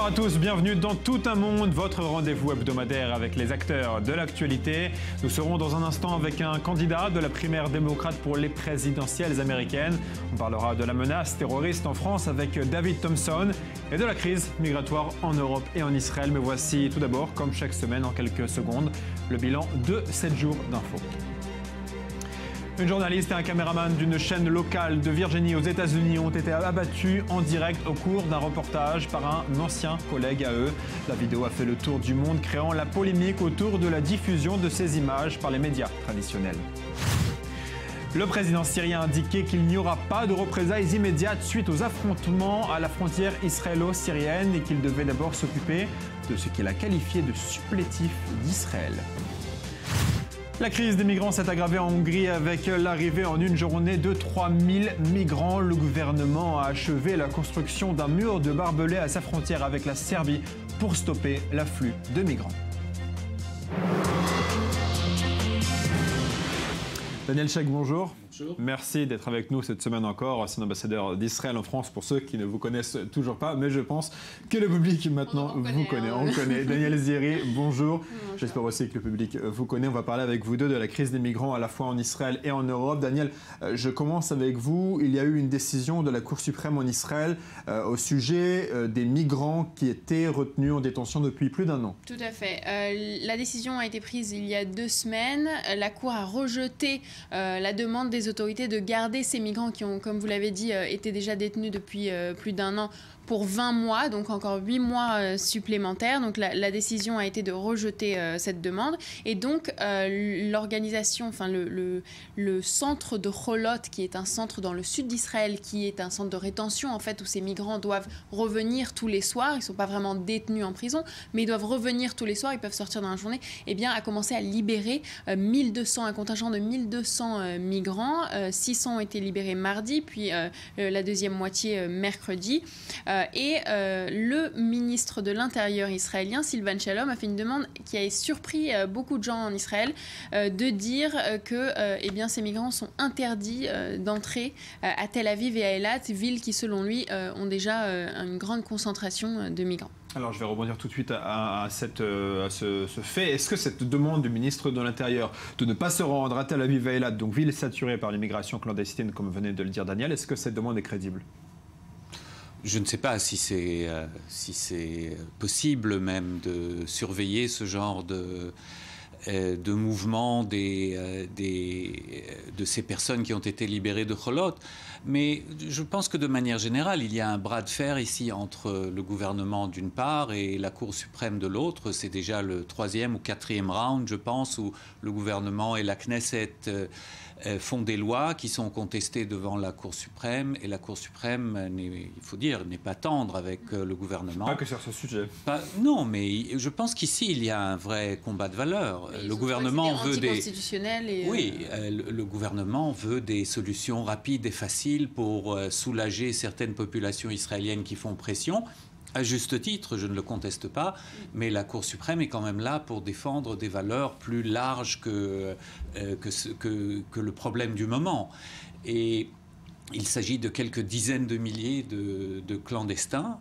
Bonjour à tous, bienvenue dans Tout un monde, votre rendez-vous hebdomadaire avec les acteurs de l'actualité. Nous serons dans un instant avec un candidat de la primaire démocrate pour les présidentielles américaines. On parlera de la menace terroriste en France avec David Thompson et de la crise migratoire en Europe et en Israël. Mais voici tout d'abord, comme chaque semaine en quelques secondes, le bilan de 7 jours d'infos. Une journaliste et un caméraman d'une chaîne locale de Virginie aux États-Unis ont été abattus en direct au cours d'un reportage par un ancien collègue à eux. La vidéo a fait le tour du monde, créant la polémique autour de la diffusion de ces images par les médias traditionnels. Le président syrien a indiqué qu'il n'y aura pas de représailles immédiates suite aux affrontements à la frontière israélo-syrienne et qu'il devait d'abord s'occuper de ce qu'il a qualifié de supplétif d'Israël. La crise des migrants s'est aggravée en Hongrie avec l'arrivée en une journée de 3000 migrants. Le gouvernement a achevé la construction d'un mur de barbelés à sa frontière avec la Serbie pour stopper l'afflux de migrants. Daniel Sheikh, bonjour. Bonjour. Merci d'être avec nous cette semaine encore. C'est l'ambassadeur d'Israël en France pour ceux qui ne vous connaissent toujours pas, mais je pense que le public maintenant vous connaît. On connaît. Daniel Ziri, bonjour. J'espère aussi que le public vous connaît. On va parler avec vous deux de la crise des migrants à la fois en Israël et en Europe. Daniel, je commence avec vous. Il y a eu une décision de la Cour suprême en Israël au sujet des migrants qui étaient retenus en détention depuis plus d'1 an. Tout à fait. La décision a été prise il y a 2 semaines. La Cour a rejeté la demande des autorités de garder ces migrants qui ont, comme vous l'avez dit, été déjà détenus depuis plus d'1 an pour 20 mois, donc encore 8 mois supplémentaires. Donc la décision a été de rejeter cette demande. Et donc l'organisation, enfin le centre de Cholot, qui est un centre dans le sud d'Israël, qui est un centre de rétention en fait, où ces migrants doivent revenir tous les soirs. Ils ne sont pas vraiment détenus en prison, mais ils doivent revenir tous les soirs, ils peuvent sortir dans la journée. Eh bien, a commencé à libérer un contingent de 1200 migrants. 600 ont été libérés mardi, puis la deuxième moitié mercredi. Et le ministre de l'Intérieur israélien, Sylvan Shalom, a fait une demande qui a surpris beaucoup de gens en Israël, de dire que eh bien, ces migrants sont interdits d'entrer à Tel Aviv et à Eilat, villes qui, selon lui, ont déjà une grande concentration de migrants. Alors, je vais rebondir tout de suite à ce fait. Est-ce que cette demande du ministre de l'Intérieur de ne pas se rendre à Tel Aviv et à Eilat, donc ville saturée par l'immigration clandestine, comme venait de le dire Daniel, est-ce que cette demande est crédible ? Je ne sais pas si c'est possible même de surveiller ce genre de mouvement de ces personnes qui ont été libérées de Cholot. Mais je pense que de manière générale, il y a un bras de fer ici entre le gouvernement d'une part et la Cour suprême de l'autre. C'est déjà le 3e ou 4e round, je pense, où le gouvernement et la Knesset font des lois qui sont contestées devant la Cour suprême. Et la Cour suprême, il faut dire, n'est pas tendre avec le gouvernement. Pas que sur ce sujet. Non, mais je pense qu'ici, il y a un vrai combat de valeurs. Le gouvernement veut le gouvernement veut des solutions rapides et faciles pour soulager certaines populations israéliennes qui font pression. À juste titre, je ne le conteste pas, mais la Cour suprême est quand même là pour défendre des valeurs plus larges que le problème du moment. Et il s'agit de quelques dizaines de milliers de clandestins.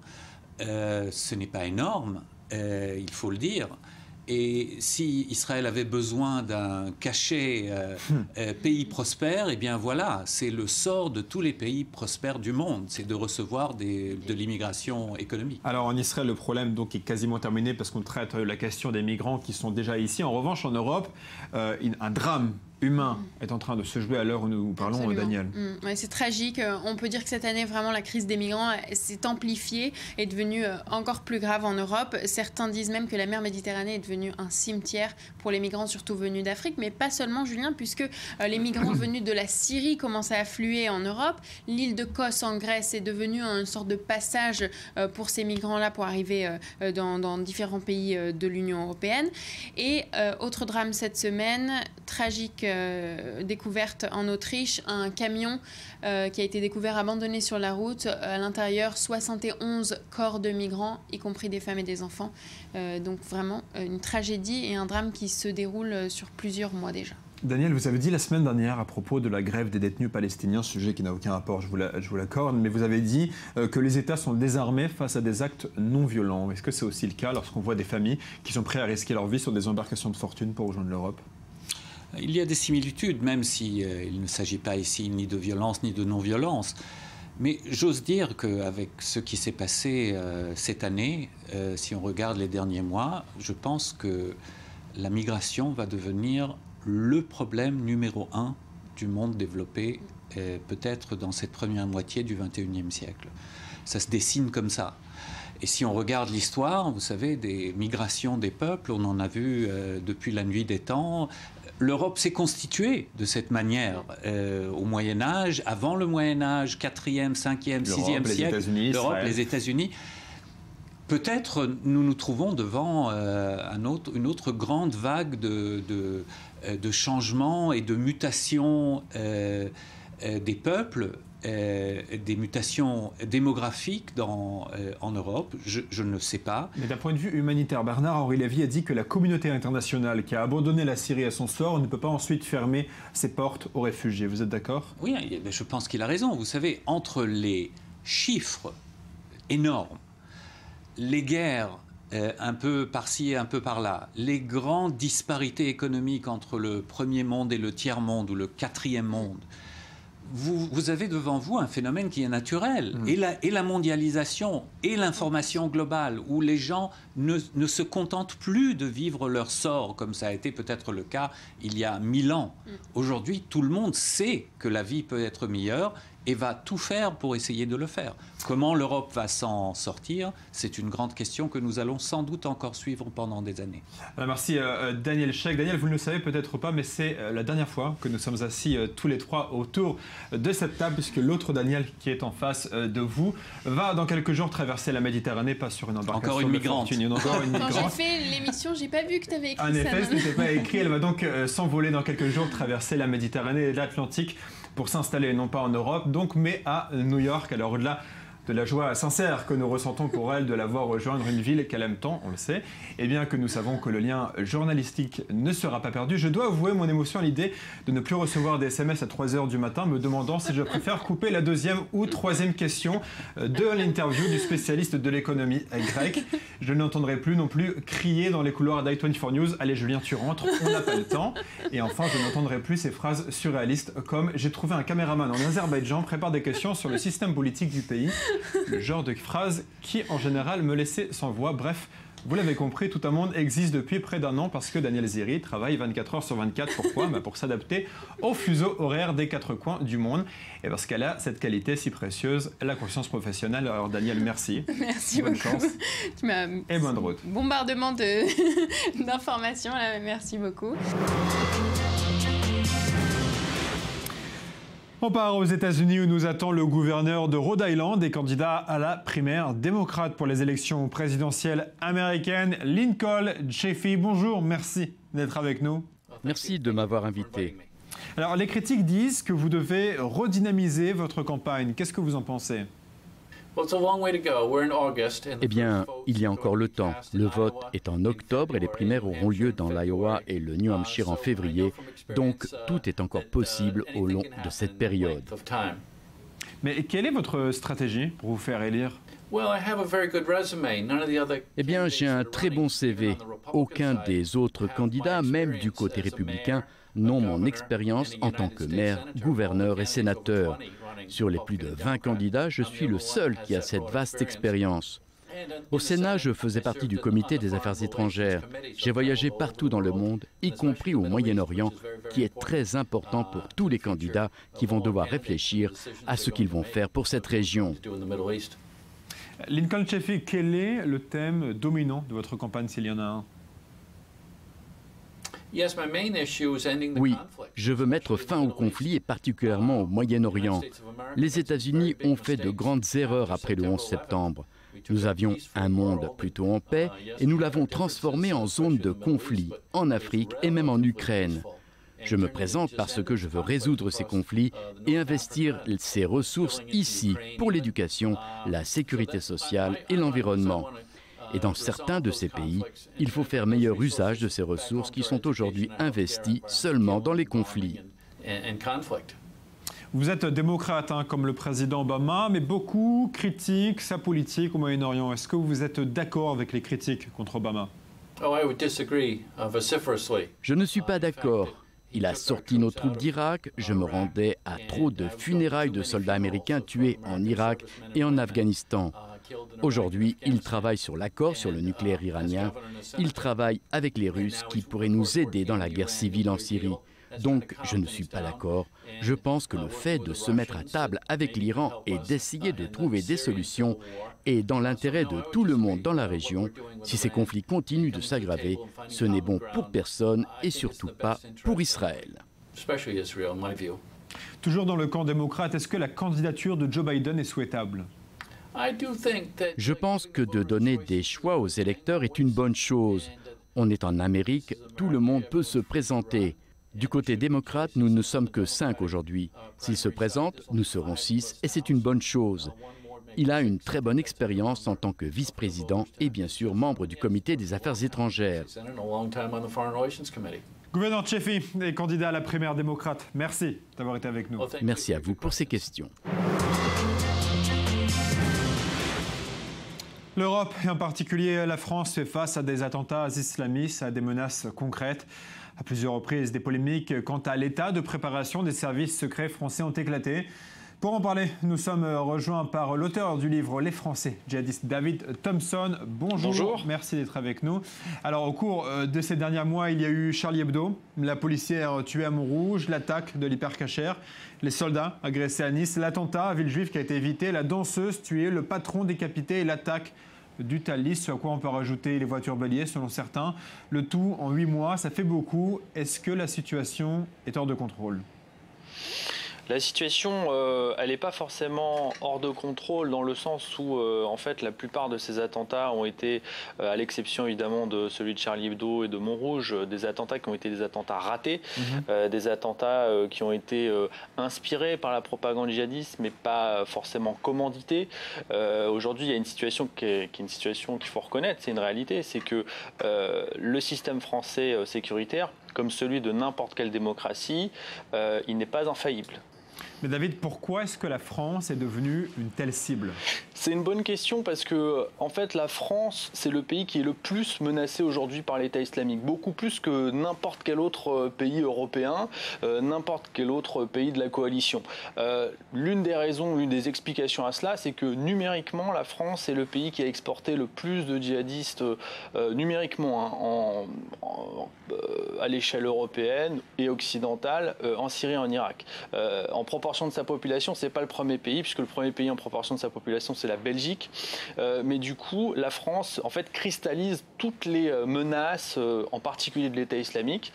Ce n'est pas énorme, il faut le dire. Et si Israël avait besoin d'un cachet pays prospère, eh bien voilà, c'est le sort de tous les pays prospères du monde, c'est de recevoir de l'immigration économique. Alors en Israël, le problème donc est quasiment terminé parce qu'on traite la question des migrants qui sont déjà ici. En revanche, en Europe, un drame humain est en train de se jouer à l'heure où nous parlons. Absolument. Daniel. Ouais, c'est tragique. On peut dire que cette année, vraiment, la crise des migrants s'est amplifiée, est devenue encore plus grave en Europe. Certains disent même que la mer Méditerranée est devenue un cimetière pour les migrants, surtout venus d'Afrique, mais pas seulement, Julien, puisque les migrants venus de la Syrie commencent à affluer en Europe. L'île de Kos en Grèce est devenue une sorte de passage pour ces migrants-là pour arriver dans différents pays de l'Union européenne. Et autre drame cette semaine, tragique découverte en Autriche, un camion qui a été découvert abandonné sur la route. À l'intérieur, 71 corps de migrants, y compris des femmes et des enfants. Donc vraiment une tragédie et un drame qui se déroule sur plusieurs mois déjà. Daniel, vous avez dit la semaine dernière à propos de la grève des détenus palestiniens, sujet qui n'a aucun rapport, je vous l'accorde, mais vous avez dit que les États sont désarmés face à des actes non violents. Est-ce que c'est aussi le cas lorsqu'on voit des familles qui sont prêtes à risquer leur vie sur des embarcations de fortune pour rejoindre l'Europe ? Il y a des similitudes, même si il ne s'agit pas ici ni de violence ni de non-violence. Mais j'ose dire qu'avec ce qui s'est passé cette année, si on regarde les derniers mois, je pense que la migration va devenir le problème numéro 1 du monde développé, peut-être dans cette première moitié du XXIe siècle. Ça se dessine comme ça. Et si on regarde l'histoire, vous savez, des migrations des peuples, on en a vu depuis la nuit des temps. L'Europe s'est constituée de cette manière au Moyen-Âge, avant le Moyen-Âge, 4e, 5e, 6e siècle, l'Europe, les États-Unis. Peut-être nous nous trouvons devant une autre grande vague de changements et de mutations des peuples, des mutations démographiques en Europe, je ne sais pas. Mais d'un point de vue humanitaire, Bernard-Henri Lévy a dit que la communauté internationale qui a abandonné la Syrie à son sort ne peut pas ensuite fermer ses portes aux réfugiés. Vous êtes d'accord ? Oui, je pense qu'il a raison. Vous savez, entre les chiffres énormes, les guerres un peu par-ci et un peu par-là, les grandes disparités économiques entre le premier monde et le tiers-monde ou le quatrième monde, vous avez devant vous un phénomène qui est naturel. Et la mondialisation et l'information globale, où les gens ne se contentent plus de vivre leur sort, comme ça a été peut-être le cas il y a 1000 ans. Aujourd'hui, tout le monde sait que la vie peut être meilleure et va tout faire pour essayer de le faire. Comment l'Europe va s'en sortir, c'est une grande question que nous allons sans doute encore suivre pendant des années. Merci Daniel Sheikh. Daniel, vous ne le savez peut-être pas, mais c'est la dernière fois que nous sommes assis tous les trois autour de cette table, puisque l'autre Daniel qui est en face de vous va dans quelques jours traverser la Méditerranée, pas sur une embarcation. Encore une migrante. Quand j'ai fait l'émission, j'ai pas vu que tu avais écrit ça. En effet, ce n'était pas écrit. Elle va donc s'envoler dans quelques jours, traverser la Méditerranée et l'Atlantique pour s'installer non pas en Europe, donc, mais à New York. Alors au-delà de la joie sincère que nous ressentons pour elle de la voir rejoindre une ville qu'elle aime tant, on le sait, et bien que nous savons que le lien journalistique ne sera pas perdu, je dois avouer mon émotion à l'idée de ne plus recevoir des SMS à 3h du matin me demandant si je préfère couper la deuxième ou troisième question de l'interview du spécialiste de l'économie grecque. Je n'entendrai plus non plus crier dans les couloirs d'i24 News « Allez Julien, tu rentres, on n'a pas le temps ». Et enfin, je n'entendrai plus ces phrases surréalistes comme « J'ai trouvé un caméraman en Azerbaïdjan, prépare des questions sur le système politique du pays ». Le genre de phrase qui, en général, me laissait sans voix. Bref, vous l'avez compris, tout un monde existe depuis près d'un an parce que Daniel Zeri travaille 24 heures sur 24. Pourquoi ? Pour s'adapter au fuseau horaire des quatre coins du monde. Et parce qu'elle a cette qualité si précieuse, la conscience professionnelle. Alors Daniel, merci. Merci bonne beaucoup. Chance. Tu m'as et bonne route. Bombardement d'informations, là. Merci beaucoup. On part aux États-Unis où nous attend le gouverneur de Rhode Island et candidat à la primaire démocrate pour les élections présidentielles américaines, Lincoln Chafee. Bonjour, merci d'être avec nous. Merci de m'avoir invité. Alors, les critiques disent que vous devez redynamiser votre campagne. Qu'est-ce que vous en pensez ? Eh bien, il y a encore le temps. Le vote est en octobre et les primaires auront lieu dans l'Iowa et le New Hampshire en février. Donc, tout est encore possible au long de cette période. Mais quelle est votre stratégie pour vous faire élire ? Eh bien, j'ai un très bon CV. Aucun des autres candidats, même du côté républicain, n'ont mon expérience en tant que maire, gouverneur et sénateur. Sur les plus de 20 candidats, je suis le seul qui a cette vaste expérience. Au Sénat, je faisais partie du comité des affaires étrangères. J'ai voyagé partout dans le monde, y compris au Moyen-Orient, qui est très important pour tous les candidats qui vont devoir réfléchir à ce qu'ils vont faire pour cette région. Lincoln Chafee, quel est le thème dominant de votre campagne, s'il y en a un ? Oui, je veux mettre fin au conflit et particulièrement au Moyen-Orient. Les États-Unis ont fait de grandes erreurs après le 11 septembre. Nous avions un monde plutôt en paix et nous l'avons transformé en zone de conflit en Afrique et même en Ukraine. Je me présente parce que je veux résoudre ces conflits et investir ces ressources ici pour l'éducation, la sécurité sociale et l'environnement. Et dans certains de ces pays, il faut faire meilleur usage de ces ressources qui sont aujourd'hui investies seulement dans les conflits. Vous êtes démocrate, comme le président Obama, mais beaucoup critiquent sa politique au Moyen-Orient. Est-ce que vous êtes d'accord avec les critiques contre Obama? Je ne suis pas d'accord. Il a sorti nos troupes d'Irak. Je me rendais à trop de funérailles de soldats américains tués en Irak et en Afghanistan. Aujourd'hui, il travaille sur l'accord sur le nucléaire iranien. Il travaille avec les Russes qui pourraient nous aider dans la guerre civile en Syrie. Donc, je ne suis pas d'accord. Je pense que le fait de se mettre à table avec l'Iran et d'essayer de trouver des solutions est dans l'intérêt de tout le monde dans la région. Si ces conflits continuent de s'aggraver, ce n'est bon pour personne et surtout pas pour Israël. Toujours dans le camp démocrate, est-ce que la candidature de Joe Biden est souhaitable? Je pense que de donner des choix aux électeurs est une bonne chose. On est en Amérique, tout le monde peut se présenter. Du côté démocrate, nous ne sommes que 5 aujourd'hui. S'il se présente, nous serons 6 et c'est une bonne chose. Il a une très bonne expérience en tant que vice-président et bien sûr membre du comité des affaires étrangères. Gouverneur Chafee est candidat à la primaire démocrate. Merci d'avoir été avec nous. Merci à vous pour ces questions. L'Europe, et en particulier la France, fait face à des attentats islamistes, à des menaces concrètes. À plusieurs reprises, des polémiques quant à l'état de préparation des services secrets français ont éclaté. Pour en parler, nous sommes rejoints par l'auteur du livre Les Français djihadistes, David Thompson. Bonjour. Bonjour. Merci d'être avec nous. Alors, au cours de ces derniers mois, il y a eu Charlie Hebdo, la policière tuée à Montrouge, l'attaque de l'Hypercacher, les soldats agressés à Nice, l'attentat à Villejuif qui a été évité, la danseuse tuée, le patron décapité et l'attaque du Thalys, sur quoi on peut rajouter les voitures béliers selon certains. Le tout en 8 mois, ça fait beaucoup. Est-ce que la situation est hors de contrôle ? La situation, elle n'est pas forcément hors de contrôle dans le sens où, en fait, la plupart de ces attentats ont été, à l'exception évidemment de celui de Charlie Hebdo et de Montrouge, des attentats qui ont été des attentats ratés, des attentats qui ont été inspirés par la propagande djihadiste, mais pas forcément commandités. Aujourd'hui, il y a une situation qui est une situation qu'il faut reconnaître, c'est une réalité, c'est que le système français sécuritaire, comme celui de n'importe quelle démocratie, il n'est pas infaillible. Mais David, pourquoi est-ce que la France est devenue une telle cible ? C'est une bonne question parce que, en fait, la France, c'est le pays qui est le plus menacé aujourd'hui par l'État islamique. Beaucoup plus que n'importe quel autre pays européen, n'importe quel autre pays de la coalition. L'une des raisons, l'une des explications à cela, c'est que numériquement, la France est le pays qui a exporté le plus de djihadistes, numériquement, à l'échelle européenne et occidentale, en Syrie et en Irak. En proportion de sa population, c'est pas le premier pays, puisque le premier pays en proportion de sa population, c'est la Belgique. Mais du coup, la France, en fait, cristallise toutes les menaces, en particulier de l'État islamique,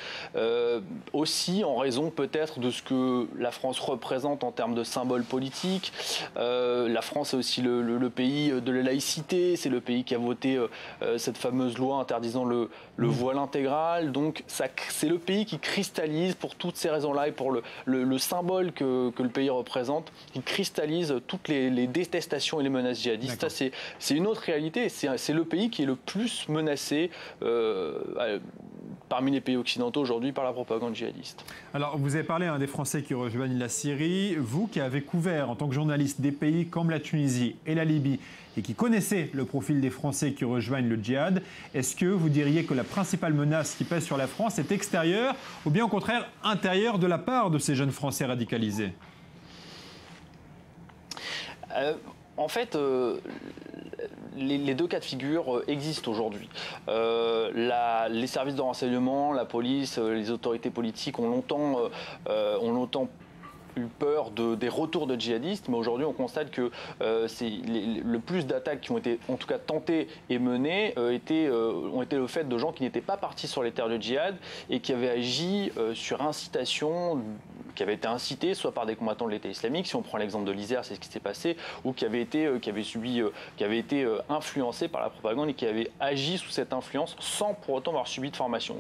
aussi en raison peut-être de ce que la France représente en termes de symboles politiques. La France est aussi le pays de la laïcité, c'est le pays qui a voté cette fameuse loi interdisant le voile intégral. Donc, c'est le pays qui cristallise pour toutes ces raisons-là et pour le symbole que le pays représente, qui cristallise toutes les détestations et les menaces djihadistes. Ça, c'est une autre réalité. C'est le pays qui est le plus menacé parmi les pays occidentaux aujourd'hui par la propagande djihadiste. Alors, vous avez parlé des Français qui rejoignent la Syrie. Vous qui avez couvert en tant que journaliste des pays comme la Tunisie et la Libye et qui connaissez le profil des Français qui rejoignent le djihad, est-ce que vous diriez que la principale menace qui pèse sur la France est extérieure ou bien au contraire intérieure de la part de ces jeunes Français radicalisés ? En fait, les deux cas de figure existent aujourd'hui. Les services de renseignement, la police, les autorités politiques ont longtemps eu peur des retours de djihadistes, mais aujourd'hui on constate que le plus d'attaques qui ont été en tout cas tentées et menées ont été le fait de gens qui n'étaient pas partis sur les terres de djihad et qui avaient agi sur incitation, qui avaient été incités soit par des combattants de l'État islamique, si on prend l'exemple de l'Isère, c'est ce qui s'est passé, ou qui avaient été influencés par la propagande et qui avaient agi sous cette influence sans pour autant avoir subi de formation.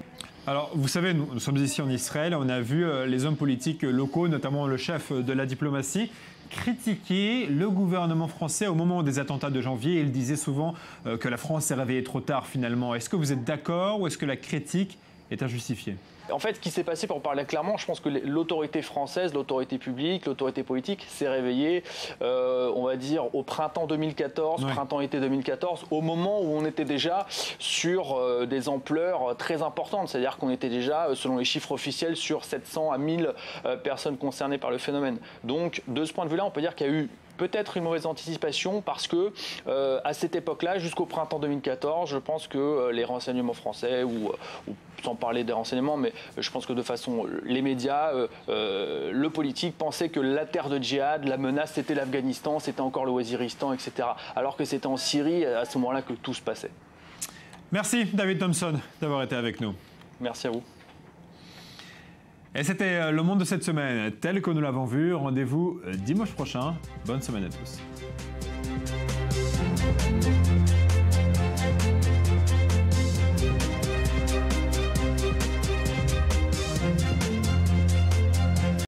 Alors, vous savez, nous sommes ici en Israël, on a vu les hommes politiques locaux, notamment le chef de la diplomatie, critiquer le gouvernement français au moment des attentats de janvier. Il disait souvent que la France s'est réveillée trop tard finalement. Est-ce que vous êtes d'accord ou est-ce que la critique est injustifiée ? En fait, ce qui s'est passé, pour parler clairement, je pense que l'autorité française, l'autorité publique, l'autorité politique s'est réveillée, on va dire, au printemps 2014, printemps-été 2014, au moment où on était déjà sur des ampleurs très importantes. C'est-à-dire qu'on était déjà, selon les chiffres officiels, sur 700 à 1000 personnes concernées par le phénomène. Donc, de ce point de vue-là, on peut dire qu'il y a eu peut-être une mauvaise anticipation parce que à cette époque-là, jusqu'au printemps 2014, je pense que les renseignements français, ou sans parler des renseignements, mais je pense que de façon, les médias, le politique pensait que la terre de djihad, la menace, c'était l'Afghanistan, c'était encore le Waziristan, etc. Alors que c'était en Syrie, à ce moment-là, que tout se passait. Merci David Thompson d'avoir été avec nous. Merci à vous. Et c'était Le Monde de cette semaine, tel que nous l'avons vu. Rendez-vous dimanche prochain. Bonne semaine à tous.